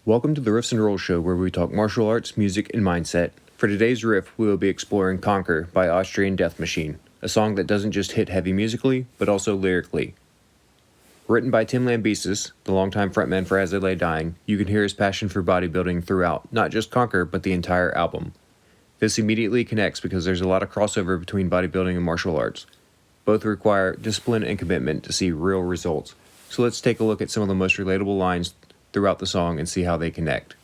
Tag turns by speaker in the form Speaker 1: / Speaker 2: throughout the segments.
Speaker 1: Welcome to the Riffs and Rolls Show, where we talk martial arts, music, and mindset. For today's riff, we will be exploring Conquer by Austrian Death Machine, a song that doesn't just hit heavy musically, but also lyrically. Written by Tim Lambesis, the longtime frontman for As I Lay Dying, you can hear his passion for bodybuilding throughout, not just Conquer, but the entire album. This immediately connects because there's a lot of crossover between bodybuilding and martial arts. Both require discipline and commitment to see real results. So let's take a look at some of the most relatable lines throughout the song and see how they connect.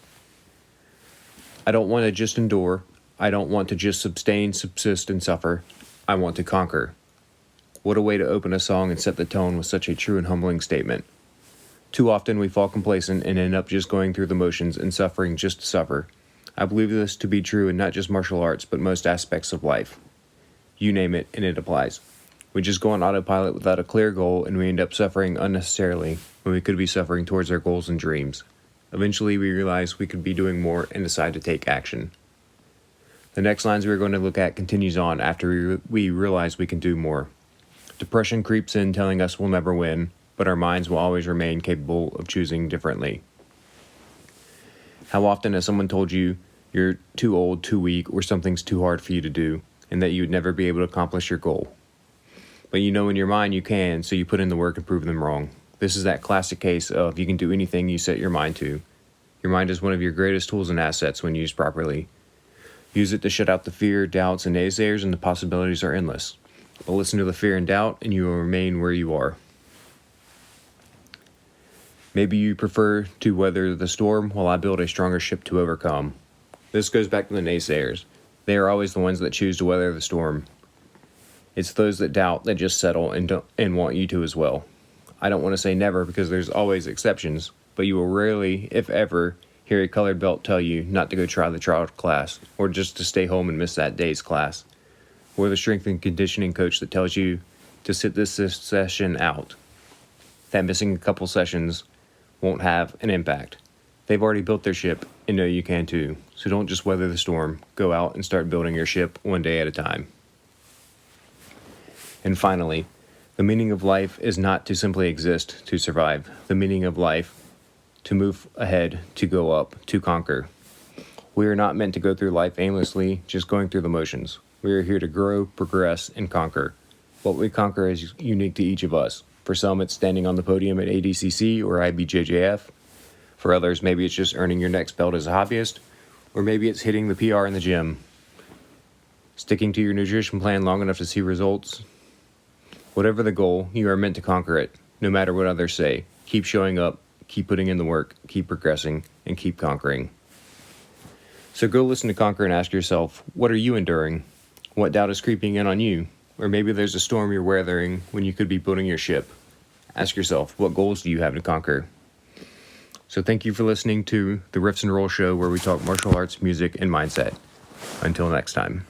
Speaker 1: I don't want to just endure. I don't want to just sustain, subsist, and suffer. I want to conquer. What a way to open a song and set the tone with such a true and humbling statement. Too often we fall complacent and end up just going through the motions and suffering just to suffer. I believe this to be true in not just martial arts, but most aspects of life. You name it, and it applies. We just go on autopilot without a clear goal, and we end up suffering unnecessarily when we could be suffering towards our goals and dreams. Eventually, we realize we could be doing more and decide to take action. The next lines we're going to look at continues on after we realize we can do more. Depression creeps in, telling us we'll never win, but our minds will always remain capable of choosing differently. How often has someone told you you're too old, too weak, or something's too hard for you to do, and that you would never be able to accomplish your goal? But you know in your mind you can, so you put in the work and prove them wrong. This is that classic case of you can do anything you set your mind to. Your mind is one of your greatest tools and assets when used properly. Use it to shut out the fear, doubts, and naysayers, and the possibilities are endless. But listen to the fear and doubt, and you will remain where you are. Maybe you prefer to weather the storm while I build a stronger ship to overcome. This goes back to the naysayers. They are always the ones that choose to weather the storm. It's those that doubt that just settle and want you to as well. I don't want to say never because there's always exceptions, but you will rarely, if ever, hear a colored belt tell you not to go try the trial class, or just to stay home and miss that day's class, or the strength and conditioning coach that tells you to sit this session out. That missing a couple sessions won't have an impact. They've already built their ship and know you can too, so don't just weather the storm. Go out and start building your ship one day at a time. And finally, the meaning of life is not to simply exist, to survive. The meaning of life, to move ahead, to go up, to conquer. We are not meant to go through life aimlessly, just going through the motions. We are here to grow, progress, and conquer. What we conquer is unique to each of us. For some, it's standing on the podium at ADCC or IBJJF. For others, maybe it's just earning your next belt as a hobbyist, or maybe it's hitting the PR in the gym. Sticking to your nutrition plan long enough to see results. Whatever the goal, you are meant to conquer it, no matter what others say. Keep showing up, keep putting in the work, keep progressing, and keep conquering. So go listen to Conquer and ask yourself, what are you enduring? What doubt is creeping in on you? Or maybe there's a storm you're weathering when you could be building your ship. Ask yourself, what goals do you have to conquer? So thank you for listening to the Riffs and Roll Show, where we talk martial arts, music, and mindset. Until next time.